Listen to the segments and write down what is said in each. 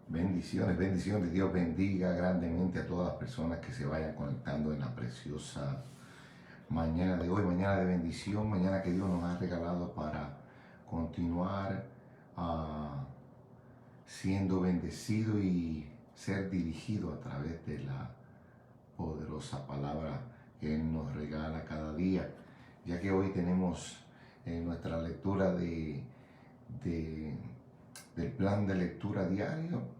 Bendiciones, bendiciones. Dios bendiga grandemente a todas las personas que se vayan conectando en la preciosa mañana de hoy, mañana de bendición, mañana que Dios nos ha regalado para continuar siendo bendecido y ser dirigido a través de la poderosa palabra que Él nos regala cada día, ya que hoy tenemos nuestra lectura del plan de lectura diario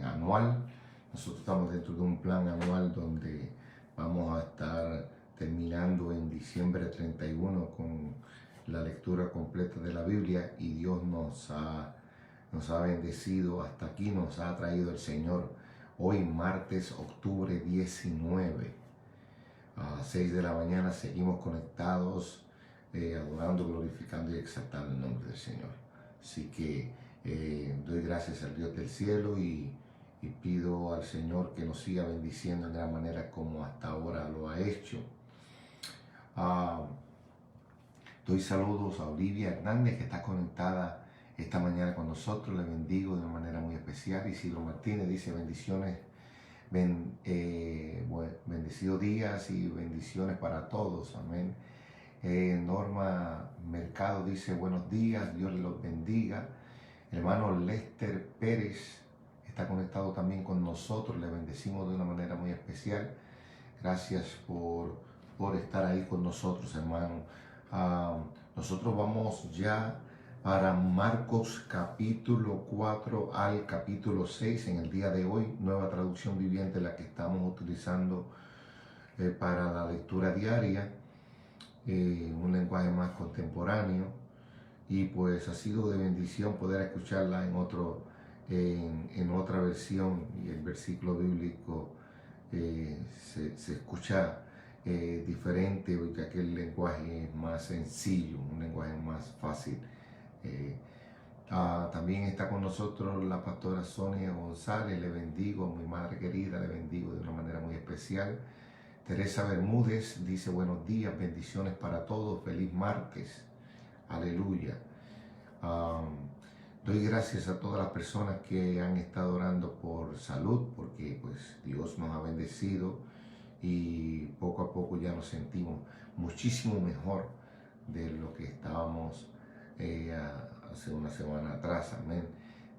anual. Nosotros estamos dentro de un plan anual donde vamos a estar terminando en diciembre 31 con la lectura completa de la Biblia, y Dios nos ha bendecido hasta aquí, nos ha traído el Señor. Hoy martes, octubre 19, a las 6 de la mañana, seguimos conectados, adorando, glorificando y exaltando el nombre del Señor. Así que doy gracias al Dios del cielo y pido al Señor que nos siga bendiciendo en gran manera como hasta ahora lo ha hecho. Doy saludos a Olivia Hernández, que está conectada esta mañana con nosotros. Le bendigo de una manera muy especial. Isidro Martínez dice bendiciones, bendecidos días y bendiciones para todos. Amén. Norma Mercado dice buenos días, Dios los bendiga. El hermano Lester Pérez está conectado también con nosotros. Le bendecimos de una manera muy especial. Gracias por estar ahí con nosotros, hermano. Nosotros vamos ya para Marcos capítulo 4 al capítulo 6 en el día de hoy, nueva traducción viviente, la que estamos utilizando para la lectura diaria, un lenguaje más contemporáneo, y pues ha sido de bendición poder escucharla en otra versión, y el versículo bíblico se escucha diferente, porque aquel lenguaje es más sencillo, un lenguaje más fácil. También está con nosotros la pastora Sonia González. Le bendigo, mi madre querida, le bendigo de una manera muy especial. Teresa Bermúdez dice buenos días, bendiciones para todos, feliz martes, aleluya. Doy gracias a todas las personas que han estado orando por salud, porque pues Dios nos ha bendecido y poco a poco ya nos sentimos muchísimo mejor de lo que estábamos hace una semana atrás. Amén.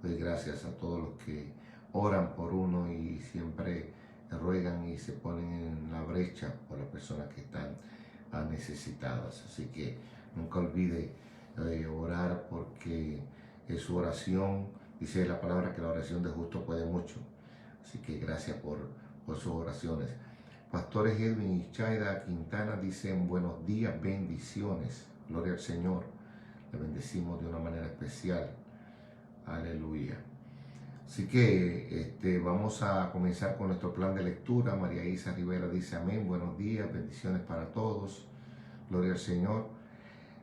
Doy gracias a todos los que oran por uno y siempre ruegan y se ponen en la brecha por las personas que están necesitadas. Así que nunca olvide orar, porque es su oración. Dice la palabra que la oración de justo puede mucho. Así que gracias por sus oraciones. Pastores Edwin y Chaida Quintana dicen buenos días, bendiciones, gloria al Señor. Le bendecimos de una manera especial. Aleluya. Así que vamos a comenzar con nuestro plan de lectura. María Isa Rivera dice amén, buenos días, bendiciones para todos, gloria al Señor.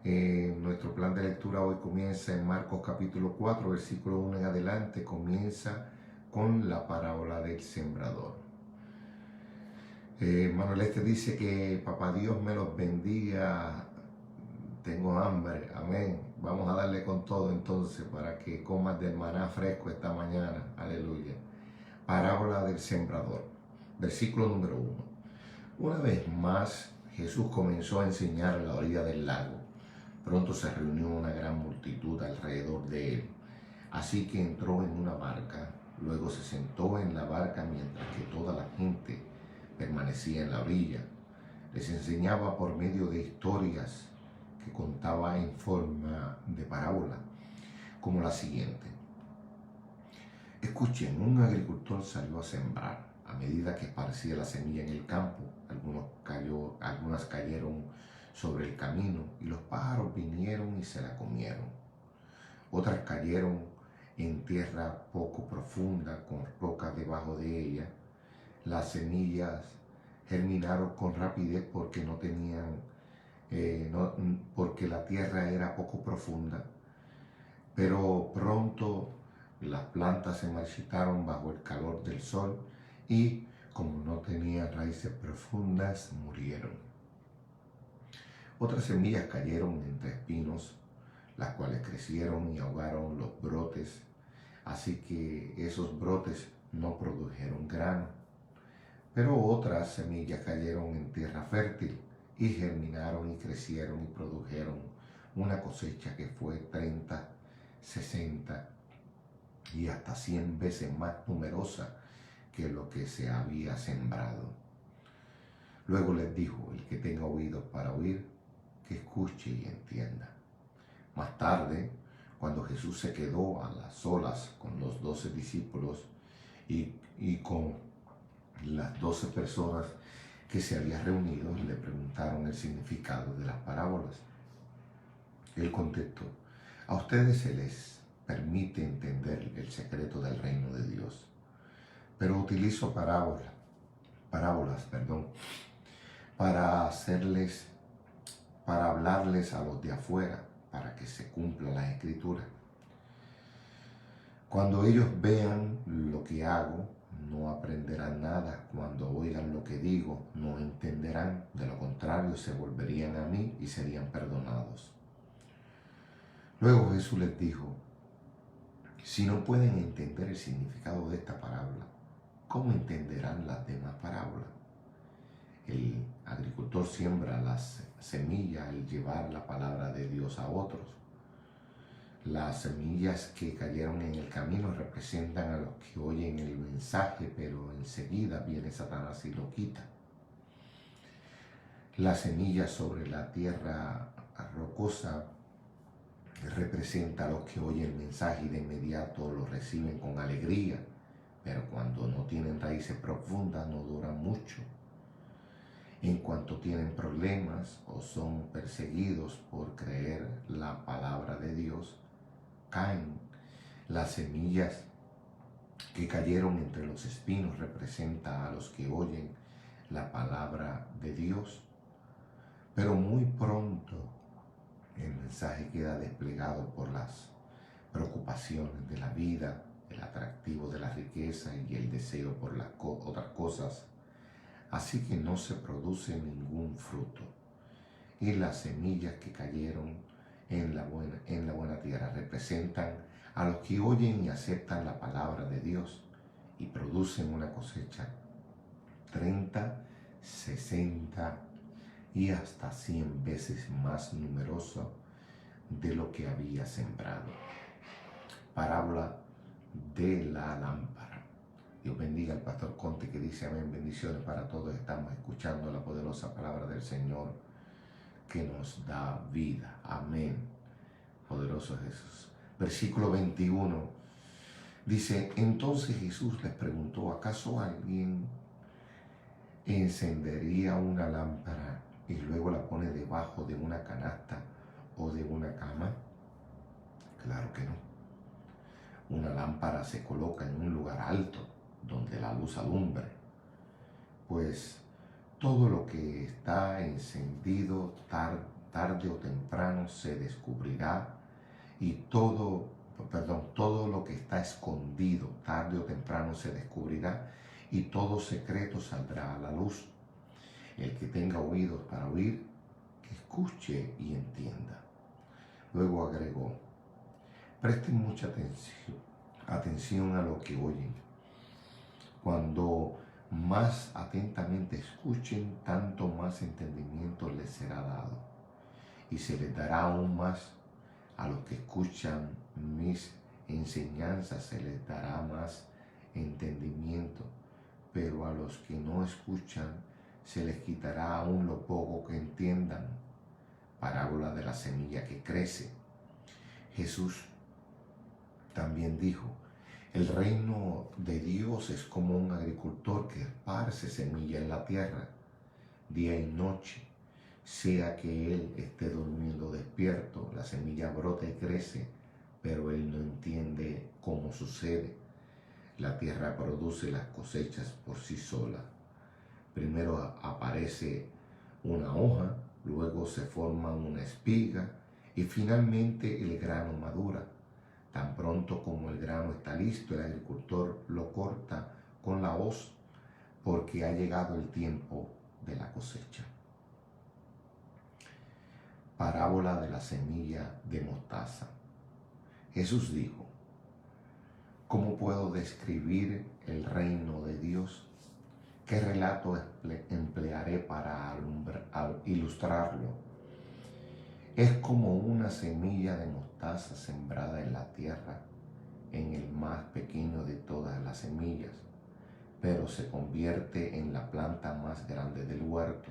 Nuestro plan de lectura hoy comienza en Marcos capítulo 4, versículo 1 en adelante. Comienza con la parábola del sembrador. Manuel dice que papá Dios me los bendiga, tengo hambre, amén. Vamos a darle con todo entonces para que comas del maná fresco esta mañana, aleluya. Parábola del sembrador, versículo número 1. Una vez más Jesús comenzó a enseñar a la orilla del lago. Pronto se reunió una gran multitud alrededor de él, así que entró en una barca, luego se sentó en la barca mientras que toda la gente permanecía en la orilla. Les enseñaba por medio de historias que contaba en forma de parábola, como la siguiente. Escuchen, un agricultor salió a sembrar. A medida que esparcía la semilla en el campo, algunas cayeron sobre el camino y los pájaros vinieron y se la comieron. Otras cayeron en tierra poco profunda con rocas debajo de ella. Las semillas germinaron con rapidez porque porque la tierra era poco profunda, pero pronto las plantas se marchitaron bajo el calor del sol y, como no tenían raíces profundas, murieron. Otras semillas cayeron entre espinos, las cuales crecieron y ahogaron los brotes. así que esos brotes no produjeron grano. Pero otras semillas cayeron en tierra fértil y germinaron y crecieron y produjeron una cosecha que fue 30, 60 y hasta 100 veces más numerosa que lo que se había sembrado. Luego les dijo: el que tenga oídos para oír, que escuche y entienda. Más tarde, cuando Jesús se quedó a las solas con los 12 discípulos y con las 12 personas que se habían reunido, le preguntaron el significado de las parábolas. Él contestó: a ustedes se les permite entender el secreto del reino de Dios, pero utilizo parábolas, para hablarles a los de afuera, para que se cumpla la escritura. Cuando ellos vean lo que hago, no aprenderán nada. Cuando oigan lo que digo, no entenderán. De lo contrario, se volverían a mí y serían perdonados. Luego Jesús les dijo: si no pueden entender el significado de esta parábola, ¿cómo entenderán las demás parábolas? El agricultor siembra las semillas al llevar la palabra de Dios a otros. Las semillas que cayeron en el camino representan a los que oyen el mensaje, pero enseguida viene Satanás y lo quita. Las semillas sobre la tierra rocosa representa a los que oyen el mensaje y de inmediato lo reciben con alegría, pero cuando no tienen raíces profundas no duran mucho. En cuanto tienen problemas o son perseguidos por creer la palabra de Dios, caen. Las semillas que cayeron entre los espinos representan a los que oyen la palabra de Dios, pero muy pronto el mensaje queda desplegado por las preocupaciones de la vida, el atractivo de la riqueza y el deseo por las otras cosas, así que no se produce ningún fruto. Y las semillas que cayeron en la buena tierra representan a los que oyen y aceptan la palabra de Dios y producen una cosecha 30, 60 y hasta 100 veces más numerosa de lo que había sembrado. Parábola de la lámpara. Dios bendiga al pastor Conte, que dice amén, bendiciones para todos. Estamos escuchando la poderosa palabra del Señor que nos da vida. Amén. Poderoso Jesús. Versículo 21 dice: entonces Jesús les preguntó: ¿acaso alguien encendería una lámpara y luego la pone debajo de una canasta o de una cama? Claro que no. Una lámpara se coloca en un lugar alto donde la luz alumbre, pues todo lo que está encendido tarde o temprano se descubrirá, y todo lo que está escondido tarde o temprano se descubrirá, y todo secreto saldrá a la luz. El que tenga oídos para oír, que escuche y entienda. Luego agregó: presten mucha atención a lo que oyen. Cuando más atentamente escuchen, tanto más entendimiento les será dado, y se les dará aún más. A los que escuchan mis enseñanzas se les dará más entendimiento, pero a los que no escuchan se les quitará aún lo poco que entiendan. Parábola de la semilla que crece. Jesús también dijo: el reino de Dios es como un agricultor que esparce semilla en la tierra día y noche. Sea que él esté durmiendo o despierto, la semilla brota y crece, pero él no entiende cómo sucede. La tierra produce las cosechas por sí sola. Primero aparece una hoja, luego se forma una espiga y finalmente el grano madura. Tan pronto como el grano está listo, el agricultor lo corta con la hoz, porque ha llegado el tiempo de la cosecha. Parábola de la semilla de mostaza. Jesús dijo: ¿Cómo puedo describir el reino de Dios? ¿Qué relato emplearé para ilustrarlo? Es como una semilla de mostaza sembrada en la tierra, en el más pequeño de todas las semillas, pero se convierte en la planta más grande del huerto.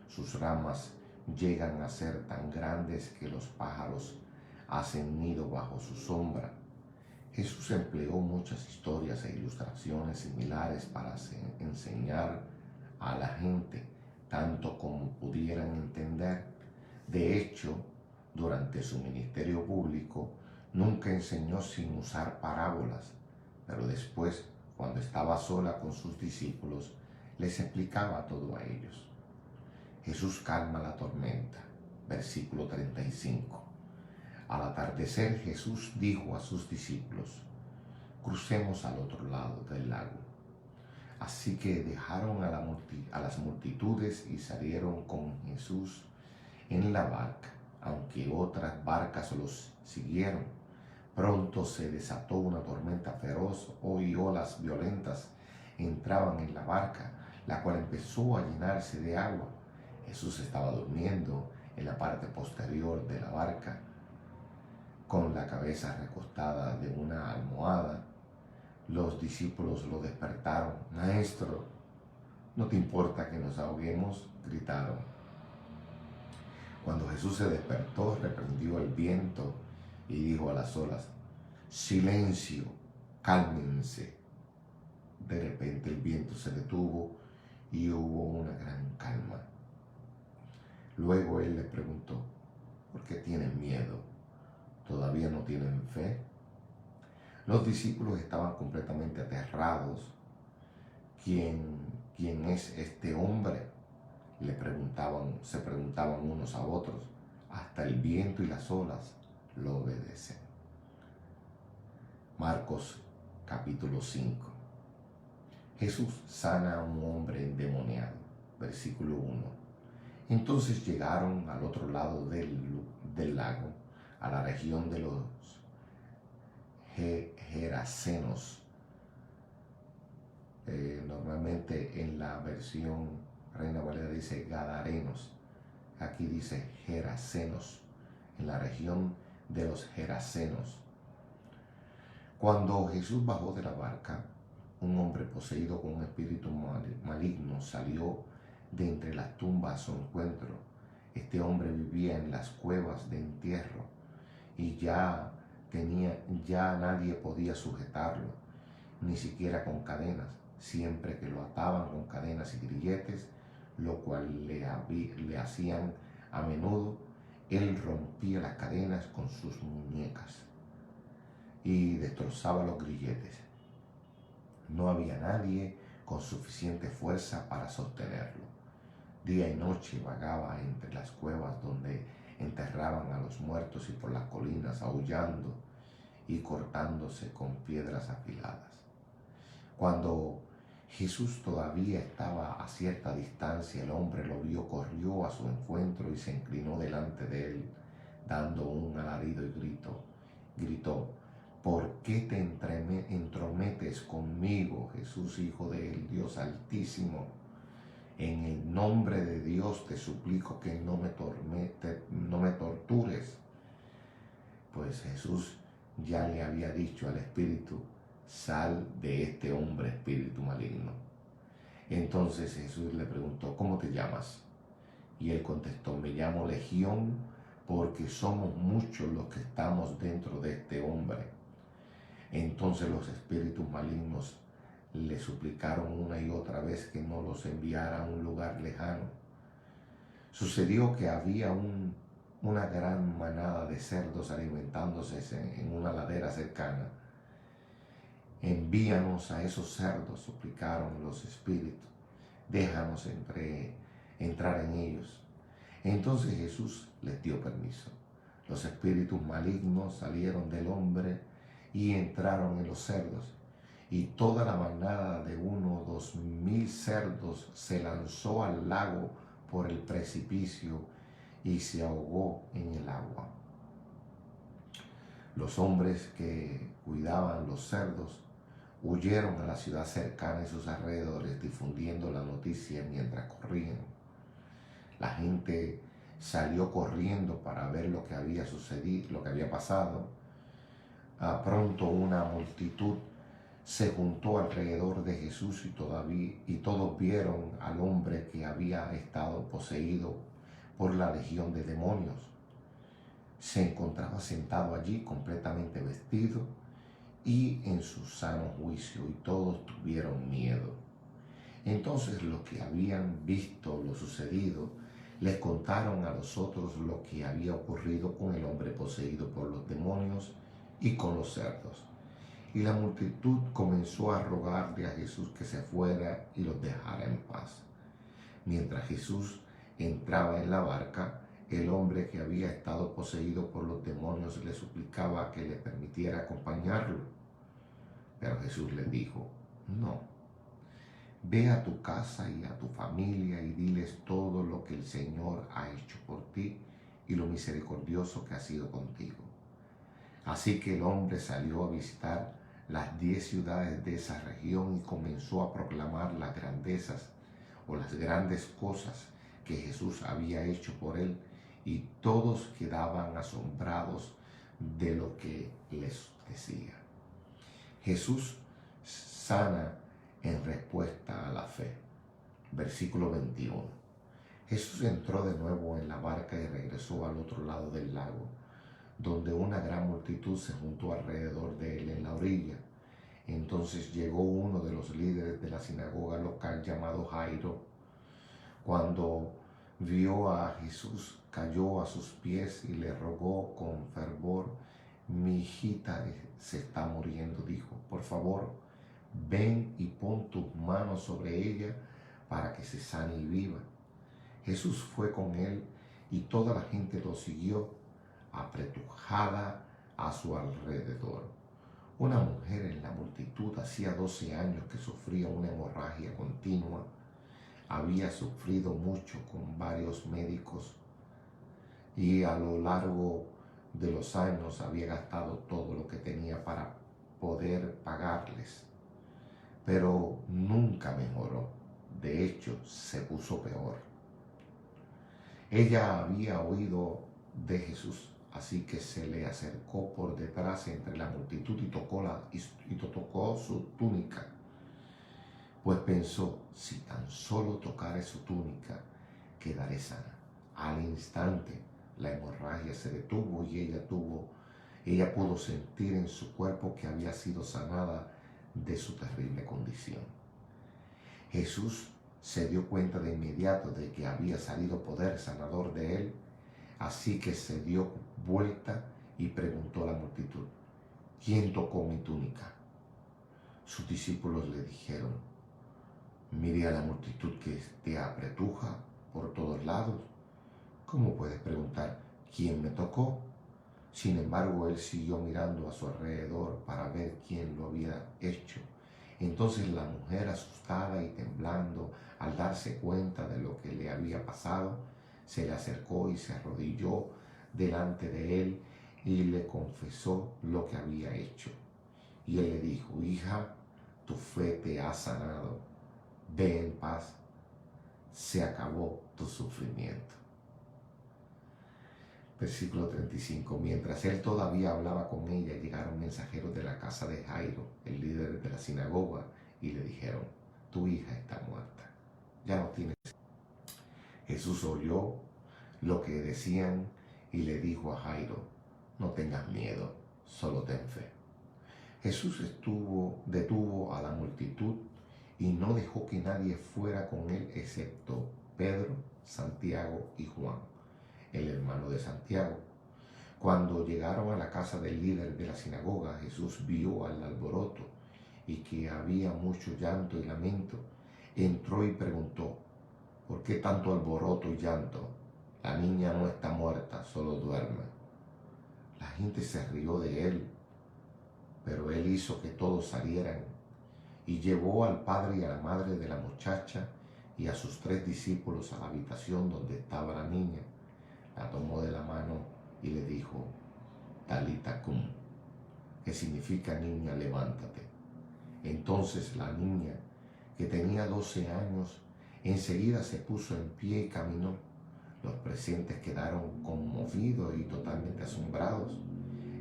Sus ramas llegan a ser tan grandes que los pájaros hacen nido bajo su sombra. Jesús empleó muchas historias e ilustraciones similares para enseñar a la gente tanto como pudieran entender. De hecho, durante su ministerio público, nunca enseñó sin usar parábolas, pero después, cuando estaba sola con sus discípulos, les explicaba todo a ellos. Jesús calma la tormenta. Versículo 35. Al atardecer, Jesús dijo a sus discípulos: crucemos al otro lado del lago. Así que dejaron a las multitudes y salieron con Jesús en la barca, aunque otras barcas los siguieron. Pronto se desató una tormenta feroz y olas violentas entraban en la barca, la cual empezó a llenarse de agua. Jesús estaba durmiendo en la parte posterior de la barca, con la cabeza recostada de una almohada. Los discípulos lo despertaron. Maestro, ¿no te importa que nos ahoguemos?, gritaron. Cuando Jesús se despertó, reprendió el viento y dijo a las olas: silencio, cálmense. De repente el viento se detuvo y hubo una gran calma. Luego él les preguntó: ¿por qué tienen miedo? ¿Todavía no tienen fe? Los discípulos estaban completamente aterrados. ¿Quién es este hombre?, se preguntaban unos a otros. Hasta el viento y las olas lo obedecen. Marcos capítulo 5. Jesús sana a un hombre endemoniado. Versículo 1. Entonces llegaron al otro lado del lago, a la región de los Gerasenos. Normalmente en la versión Reina Valera dice Gadarenos. Aquí dice Gerasenos, en la región de los Gerasenos. Cuando Jesús bajó de la barca, un hombre poseído con un espíritu maligno salió de entre las tumbas a su encuentro. Este hombre vivía en las cuevas de entierro y ya nadie podía sujetarlo, ni siquiera con cadenas. Siempre que lo ataban con cadenas y grilletes, lo cual le hacían a menudo, él rompía las cadenas con sus muñecas y destrozaba los grilletes. No había nadie con suficiente fuerza para sostenerlo. Día y noche vagaba entre las cuevas donde enterraban a los muertos y por las colinas, aullando y cortándose con piedras afiladas. Cuando Jesús todavía estaba a cierta distancia, el hombre lo vio, corrió a su encuentro y se inclinó delante de él, dando un alarido y gritó: ¿por qué te entrometes conmigo, Jesús, Hijo del Dios Altísimo? En el nombre de Dios te suplico que no me tortures. Pues Jesús ya le había dicho al espíritu: sal de este hombre, espíritu maligno. Entonces Jesús le preguntó: ¿cómo te llamas? Y él contestó: me llamo Legión, porque somos muchos los que estamos dentro de este hombre. Entonces los espíritus malignos le suplicaron una y otra vez que no los enviara a un lugar lejano. Sucedió que había una gran manada de cerdos alimentándose en una ladera cercana. Envíanos a esos cerdos, suplicaron los espíritus. Déjanos entrar en ellos. Entonces Jesús les dio permiso. Los espíritus malignos salieron del hombre y entraron en los cerdos. Y toda la manada de 2,000 cerdos se lanzó al lago por el precipicio y se ahogó en el agua. Los hombres que cuidaban cuidaban los cerdos huyeron a la ciudad cercana y sus alrededores difundiendo la noticia mientras corrían. La gente salió corriendo para ver lo que había sucedido, lo que había pasado. Pronto una multitud se juntó alrededor de Jesús y todos vieron al hombre que había estado poseído por la legión de demonios. Se encontraba sentado allí completamente vestido y en su sano juicio, y todos tuvieron miedo. Entonces los que habían visto lo sucedido les contaron a los otros lo que había ocurrido con el hombre poseído por los demonios y con los cerdos. Y la multitud comenzó a rogarle a Jesús que se fuera y los dejara en paz. Mientras Jesús entraba en la barca, el hombre que había estado poseído por los demonios le suplicaba que le permitiera acompañarlo. Pero Jesús le dijo, no, ve a tu casa y a tu familia y diles todo lo que el Señor ha hecho por ti y lo misericordioso que ha sido contigo. Así que el hombre salió a visitar las 10 ciudades de esa región y comenzó a proclamar las grandezas o las grandes cosas que Jesús había hecho por él, y todos quedaban asombrados de lo que les decía. Jesús sana en respuesta a la fe. Versículo 21. Jesús entró de nuevo en la barca y regresó al otro lado del lago, donde una gran multitud se juntó alrededor de él en la orilla. Entonces llegó uno de los líderes de la sinagoga local llamado Jairo. Cuando vio a Jesús, cayó a sus pies y le rogó con fervor: mi hijita se está muriendo, dijo. Por favor, ven y pon tus manos sobre ella para que se sane y viva. Jesús fue con él y toda la gente lo siguió, apretujada a su alrededor. Una mujer en la multitud hacía 12 años que sufría una hemorragia continua. Había sufrido mucho con varios médicos y a lo largo de los años había gastado todo lo que tenía para poder pagarles, pero nunca mejoró. De hecho, se puso peor. Ella había oído de Jesús, así que se le acercó por detrás entre la multitud y tocó su túnica, pues pensó: si tan solo tocare su túnica, quedaré sana. Al instante, la hemorragia se detuvo y ella pudo sentir en su cuerpo que había sido sanada de su terrible condición. Jesús se dio cuenta de inmediato de que había salido poder sanador de él, así que se dio vuelta y preguntó a la multitud: ¿quién tocó mi túnica? Sus discípulos le dijeron: mire a la multitud que te apretuja por todos lados. ¿Cómo puedes preguntar quién me tocó? Sin embargo, él siguió mirando a su alrededor para ver quién lo había hecho. Entonces la mujer, asustada y temblando al darse cuenta de lo que le había pasado, se le acercó y se arrodilló delante de él y le confesó lo que había hecho. Y él le dijo: hija, tu fe te ha sanado. Ve en paz. Se acabó tu sufrimiento. Versículo 35. Mientras él todavía hablaba con ella, llegaron mensajeros de la casa de Jairo, el líder de la sinagoga, y le dijeron: tu hija está muerta, ya no tienes. Jesús oyó lo que decían y le dijo a Jairo: no tengas miedo, solo ten fe. Jesús detuvo a la multitud y no dejó que nadie fuera con él excepto Pedro, Santiago y Juan, el hermano de Santiago. Cuando llegaron a la casa del líder de la sinagoga, Jesús vio al alboroto y que había mucho llanto y lamento. Entró y preguntó: ¿por qué tanto alboroto y llanto? La niña no está muerta, solo duerme. La gente se rió de él, pero él hizo que todos salieran y llevó al padre y a la madre de la muchacha y a sus 3 discípulos a la habitación donde estaba la niña. La tomó de la mano y le dijo: Talita cum, que significa niña, levántate. Entonces la niña, que tenía 12 años, enseguida se puso en pie y caminó. Los presentes quedaron conmovidos y totalmente asombrados.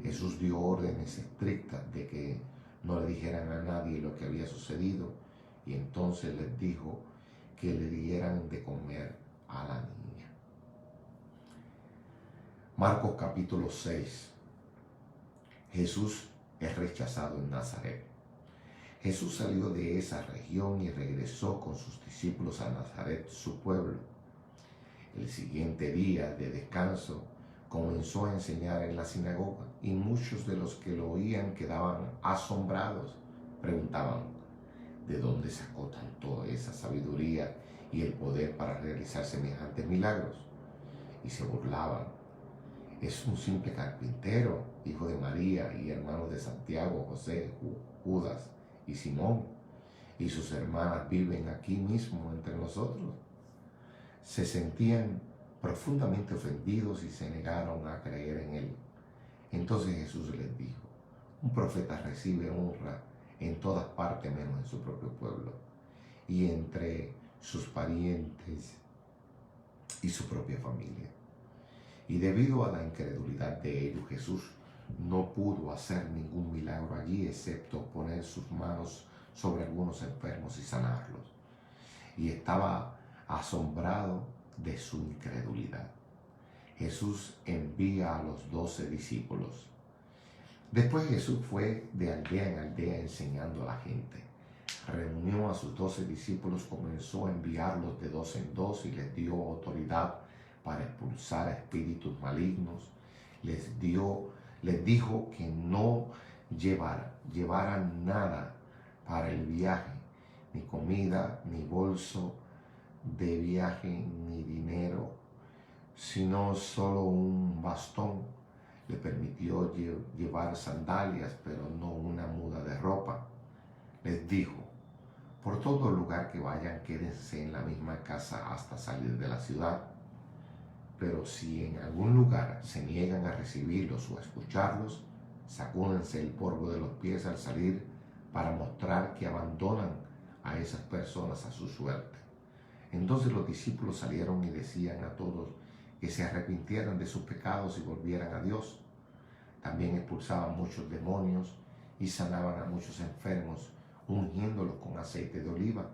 Jesús dio órdenes estrictas de que no le dijeran a nadie lo que había sucedido, y entonces les dijo que le dieran de comer a la niña. Marcos capítulo 6. Jesús es rechazado en Nazaret. Jesús salió de esa región y regresó con sus discípulos a Nazaret, su pueblo. El siguiente día de descanso comenzó a enseñar en la sinagoga, y muchos de los que lo oían quedaban asombrados. Preguntaban, ¿de dónde sacó tanto esa sabiduría y el poder para realizar semejantes milagros? Y se burlaban. Es un simple carpintero, hijo de María y hermano de Santiago, José, Judas y Simón, y sus hermanas viven aquí mismo entre nosotros. Se sentían profundamente ofendidos y se negaron a creer en él. Entonces Jesús les dijo, un profeta recibe honra en todas partes menos en su propio pueblo y entre sus parientes y su propia familia. Y debido a la incredulidad de ellos, Jesús no pudo hacer ningún milagro allí, excepto poner sus manos sobre algunos enfermos y sanarlos. Y estaba asombrado de su incredulidad. Jesús envía a los 12 discípulos. Después Jesús fue de aldea en aldea enseñando a la gente. Reunió a sus 12 discípulos, comenzó a enviarlos de 2 en 2 y les dio autoridad para expulsar a espíritus malignos. Les dijo que no llevaran nada para el viaje, ni comida, ni bolso de viaje, ni dinero, sino solo un bastón. Le permitió llevar sandalias, pero no una muda de ropa. Les dijo, por todo lugar que vayan, quédense en la misma casa hasta salir de la ciudad. Pero si en algún lugar se niegan a recibirlos o a escucharlos, sacúdense el polvo de los pies al salir para mostrar que abandonan a esas personas a su suerte. Entonces los discípulos salieron y decían a todos que se arrepintieran de sus pecados y volvieran a Dios. También expulsaban muchos demonios y sanaban a muchos enfermos, ungiéndolos con aceite de oliva.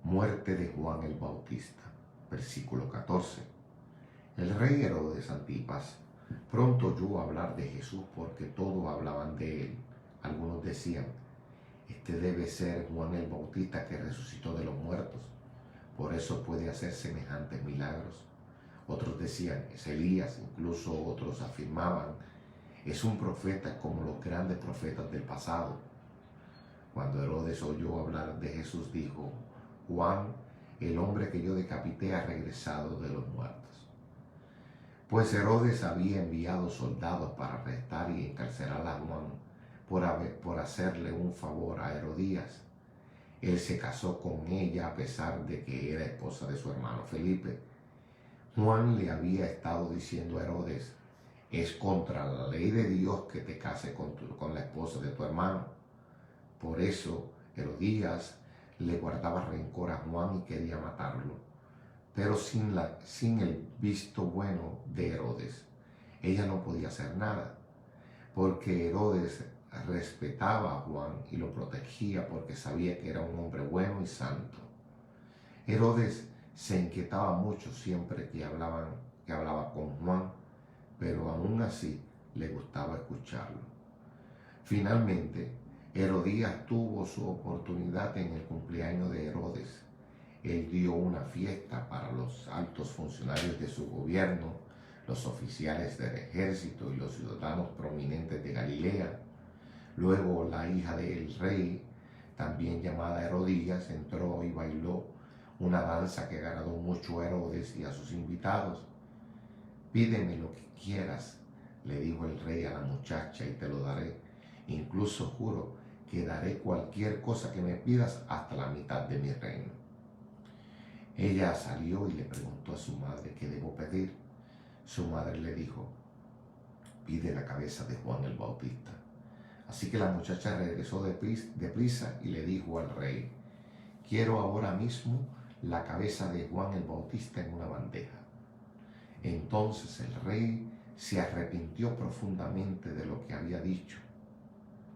Muerte de Juan el Bautista. Versículo 14. El rey Herodes Antipas pronto oyó hablar de Jesús porque todos hablaban de él. Algunos decían, este debe ser Juan el Bautista que resucitó de los muertos. Por eso puede hacer semejantes milagros. Otros decían, es Elías. Incluso otros afirmaban, es un profeta como los grandes profetas del pasado. Cuando Herodes oyó hablar de Jesús, dijo, Juan, el hombre que yo decapité, ha regresado de los muertos. Pues Herodes había enviado soldados para arrestar y encarcelar a Juan por hacerle un favor a Herodías. Él se casó con ella a pesar de que era esposa de su hermano Felipe. Juan le había estado diciendo a Herodes, es contra la ley de Dios que te cases con la esposa de tu hermano. Por eso Herodías le guardaba rencor a Juan y quería matarlo, pero sin el visto bueno de Herodes. Ella no podía hacer nada, porque Herodes respetaba a Juan y lo protegía porque sabía que era un hombre bueno y santo. Herodes se inquietaba mucho siempre que hablaba con Juan, pero aún así le gustaba escucharlo. Finalmente, Herodías tuvo su oportunidad en el cumpleaños de Herodes. Él dio una fiesta para los altos funcionarios de su gobierno, los oficiales del ejército y los ciudadanos prominentes de Galilea. Luego la hija del rey, también llamada Herodías, entró y bailó una danza que agradó mucho a Herodes y a sus invitados. Pídeme lo que quieras, le dijo el rey a la muchacha, y te lo daré. Incluso juro que daré cualquier cosa que me pidas hasta la mitad de mi reino. Ella salió y le preguntó a su madre qué debo pedir. Su madre le dijo, pide la cabeza de Juan el Bautista. Así que la muchacha regresó deprisa y le dijo al rey: quiero ahora mismo la cabeza de Juan el Bautista en una bandeja. Entonces el rey se arrepintió profundamente de lo que había dicho,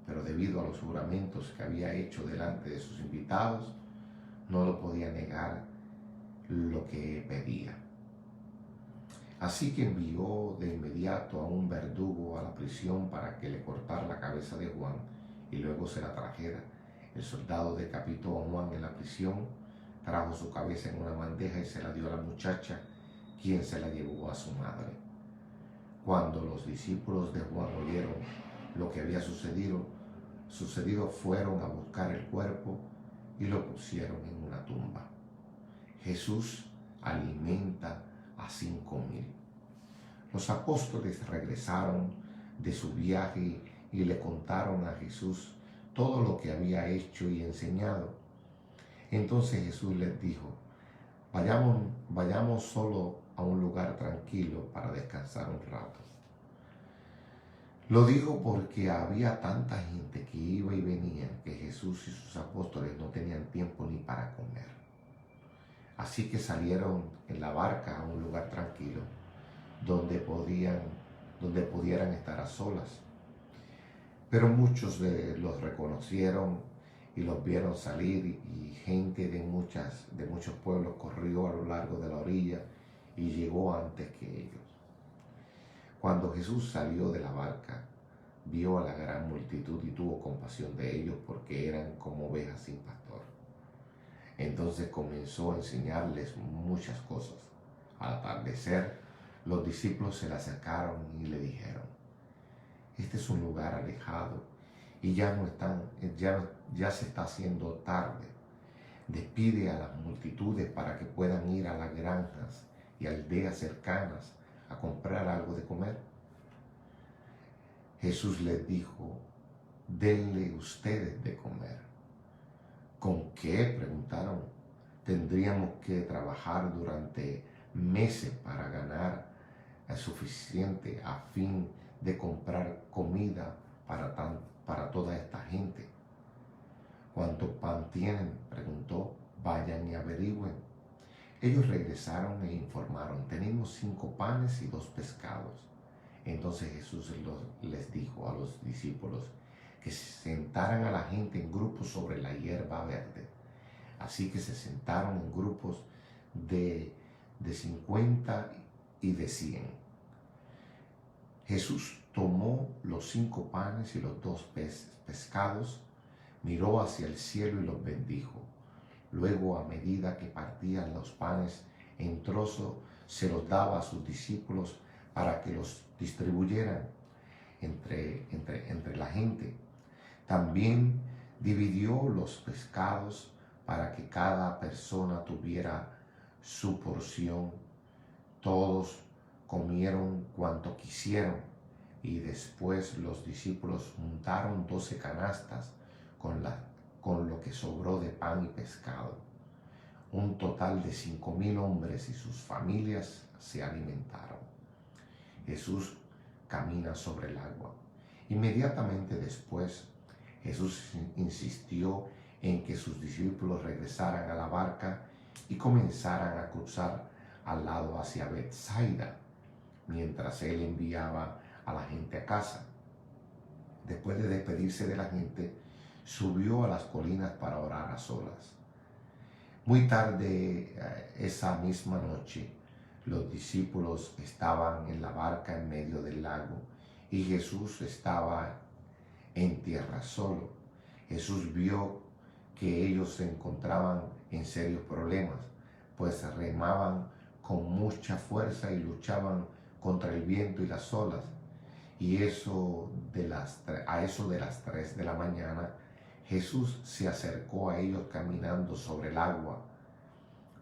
pero debido a los juramentos que había hecho delante de sus invitados, no lo podía negar lo que pedía. Así que envió de inmediato a un verdugo a la prisión para que le cortara la cabeza de Juan y luego se la trajera. El soldado decapitó a Juan en la prisión, trajo su cabeza en una bandeja y se la dio a la muchacha, quien se la llevó a su madre. Cuando los discípulos de Juan oyeron lo que había sucedido, fueron a buscar el cuerpo y lo pusieron en una tumba. Jesús alimenta a 5,000. Los apóstoles regresaron de su viaje y le contaron a Jesús todo lo que había hecho y enseñado. Entonces Jesús les dijo: vayamos solo a un lugar tranquilo para descansar un rato. Lo dijo porque había tanta gente que iba y venía que Jesús y sus apóstoles no tenían tiempo ni para comer. Así que salieron en la barca a un lugar tranquilo donde pudieran estar a solas. Pero muchos los reconocieron y los vieron salir, y gente de muchos pueblos corrió a lo largo de la orilla y llegó antes que ellos. Cuando Jesús salió de la barca, vio a la gran multitud y tuvo compasión de ellos porque eran como ovejas sin pastor. Entonces comenzó a enseñarles muchas cosas. Al atardecer, los discípulos se le acercaron y le dijeron: este es un lugar alejado y ya se está haciendo tarde. Despide a las multitudes para que puedan ir a las granjas y aldeas cercanas a comprar algo de comer. Jesús les dijo: denle ustedes de comer. ¿Con qué?, preguntaron. Tendríamos que trabajar durante meses para ganar suficiente a fin de comprar comida para toda esta gente. ¿Cuánto pan tienen?, preguntó. Vayan y averigüen. Ellos regresaron e informaron: tenemos 5 panes y 2 pescados. Entonces Jesús les dijo a los discípulos que se sentaran a la gente en grupos sobre la hierba verde. Así que se sentaron en grupos de 50 y de 100. Jesús tomó los 5 panes y los 2 pescados, miró hacia el cielo y los bendijo. Luego, a medida que partían los panes en trozos, se los daba a sus discípulos para que los distribuyeran entre la gente. También dividió los pescados para que cada persona tuviera su porción. Todos comieron cuanto quisieron, y después los discípulos juntaron 12 canastas con lo que sobró de pan y pescado. Un total de 5,000 hombres y sus familias se alimentaron. Jesús camina sobre el agua. Inmediatamente después, Jesús insistió en que sus discípulos regresaran a la barca y comenzaran a cruzar al lado hacia Betsaida, mientras él enviaba a la gente a casa. Después de despedirse de la gente, subió a las colinas para orar a solas. Muy tarde esa misma noche, los discípulos estaban en la barca en medio del lago y Jesús estaba en tierra solo. Jesús vio que ellos se encontraban en serios problemas, pues remaban con mucha fuerza y luchaban contra el viento y las olas. Y a eso de las 3 de la mañana, Jesús se acercó a ellos caminando sobre el agua.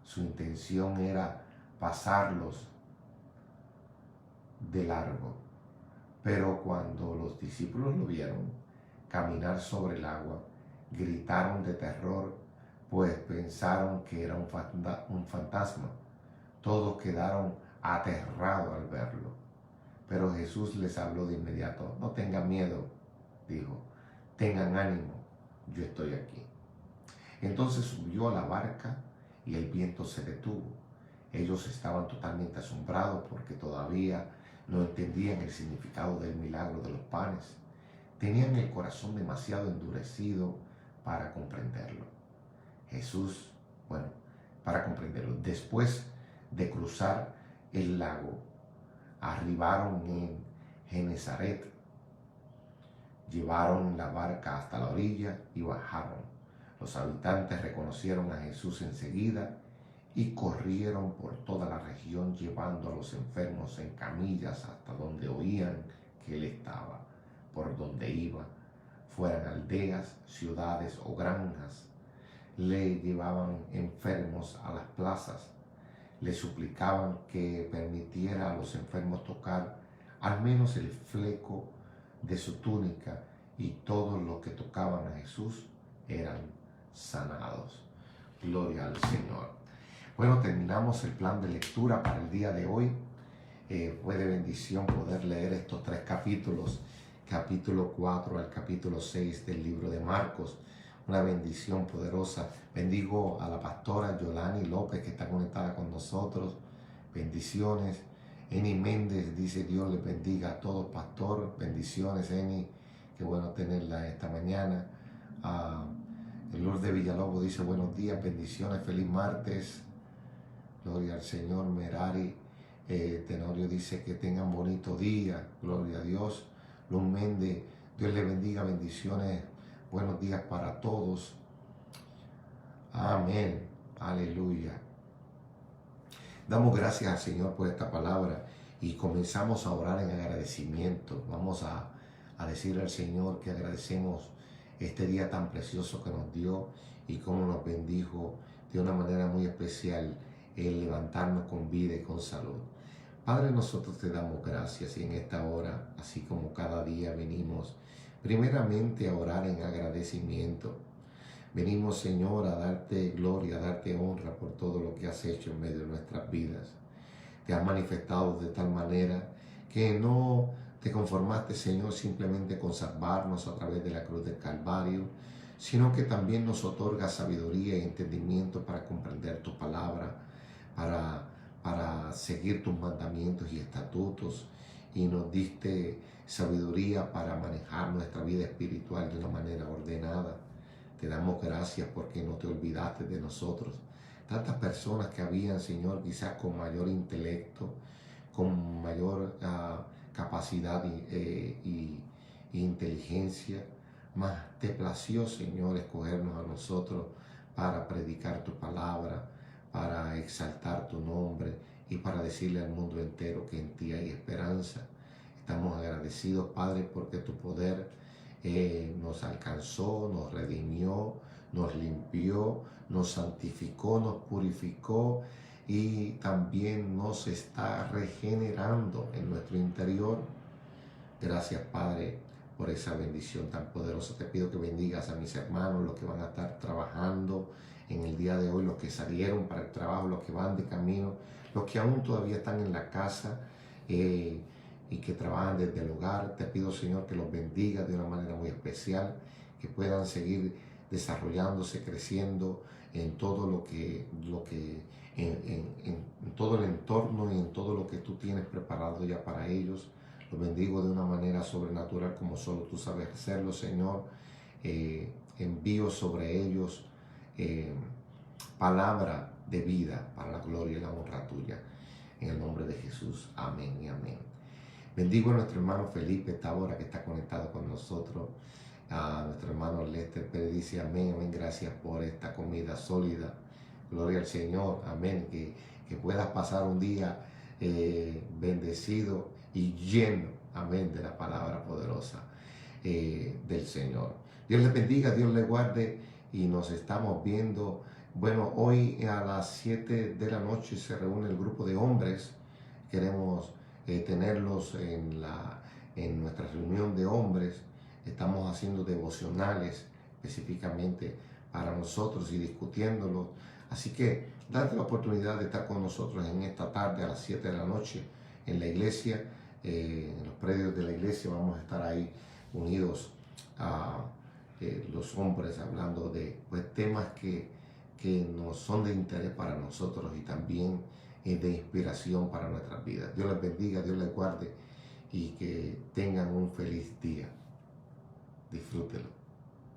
Su intención era pasarlos de largo. Pero cuando los discípulos lo vieron caminar sobre el agua, gritaron de terror, pues pensaron que era un fantasma. Todos quedaron aterrados al verlo. Pero Jesús les habló de inmediato. No tengan miedo, dijo. Tengan ánimo, yo estoy aquí. Entonces subió a la barca y el viento se detuvo. Ellos estaban totalmente asombrados porque todavía no entendían el significado del milagro de los panes. Tenían el corazón demasiado endurecido para comprenderlo. Jesús, bueno, para comprenderlo. Después de cruzar el lago, arribaron en Genesaret, llevaron la barca hasta la orilla y bajaron. Los habitantes reconocieron a Jesús enseguida y corrieron por toda la región llevando a los enfermos en camillas hasta donde oían que él estaba. Por donde iba, fueran aldeas, ciudades o granjas, le llevaban enfermos a las plazas, le suplicaban que permitiera a los enfermos tocar al menos el fleco de su túnica, y todos los que tocaban a Jesús eran sanados. Gloria al Señor. Bueno, terminamos el plan de lectura para el día de hoy. Fue de bendición poder leer estos 3 capítulos, capítulo 4 al capítulo 6 del libro de Marcos. Una bendición poderosa. Bendigo a la pastora Yolani López, que está conectada con nosotros. Bendiciones. Eni Méndez dice: Dios les bendiga a todos, pastor. Bendiciones, Eni. Qué bueno tenerla esta mañana. Lourdes Villalobos dice: buenos días, bendiciones, feliz martes. Gloria al Señor. Merari Tenorio dice: que tengan bonito día. Gloria a Dios. Luz Méndez: Dios les bendiga, bendiciones. Buenos días para todos. Amén. Aleluya. Damos gracias al Señor por esta palabra y comenzamos a orar en agradecimiento. Vamos a decirle al Señor que agradecemos este día tan precioso que nos dio y cómo nos bendijo de una manera muy especial el levantarnos con vida y con salud. Padre, nosotros te damos gracias y en esta hora, así como cada día, venimos primeramente a orar en agradecimiento. Venimos, Señor, a darte gloria, a darte honra por todo lo que has hecho en medio de nuestras vidas. Te has manifestado de tal manera que no te conformaste, Señor, simplemente con salvarnos a través de la cruz del Calvario, sino que también nos otorga sabiduría y entendimiento para comprender tu palabra, para seguir tus mandamientos y estatutos, y nos diste sabiduría para manejar nuestra vida espiritual de una manera ordenada. Te damos gracias porque no te olvidaste de nosotros. Tantas personas que habían, Señor, quizás con mayor intelecto, con mayor capacidad y inteligencia, mas te plació, Señor, escogernos a nosotros para predicar tu palabra, para exaltar tu nombre y para decirle al mundo entero que en ti hay esperanza. Estamos agradecidos, Padre, porque tu poder nos alcanzó, nos redimió, nos limpió, nos santificó, nos purificó y también nos está regenerando en nuestro interior. Gracias, Padre, por esa bendición tan poderosa. Te pido que bendigas a mis hermanos, los que van a estar trabajando en el día de hoy, los que salieron para el trabajo, los que van de camino, los que aún todavía están en la casa y que trabajan desde el hogar. Te pido, Señor, que los bendiga de una manera muy especial, que puedan seguir desarrollándose, creciendo en todo en todo el entorno y en todo lo que tú tienes preparado ya para ellos. Los bendigo de una manera sobrenatural como solo tú sabes hacerlo, Señor. Envío sobre ellos palabra de vida para la gloria y la honra tuya. En el nombre de Jesús. Amén y amén. Bendigo a nuestro hermano Felipe Tabora, que está conectado con nosotros. A nuestro hermano Lester Pérez dice: amén, amén, gracias por esta comida sólida. Gloria al Señor, amén. Que puedas pasar un día bendecido y lleno, amén, de la palabra poderosa del Señor. Dios les bendiga, Dios les guarde y nos estamos viendo. Bueno, hoy a las 7 de la noche se reúne el grupo de hombres. Queremos tenerlos en nuestra reunión de hombres. Estamos haciendo devocionales específicamente para nosotros y discutiéndolos. Así que date la oportunidad de estar con nosotros en esta tarde a las 7 de la noche en la iglesia. en los predios de la iglesia vamos a estar ahí unidos a los hombres hablando de pues, temas que nos son de interés para nosotros y también de inspiración para nuestras vidas. Dios les bendiga, Dios les guarde y que tengan un feliz día. Disfrútenlo.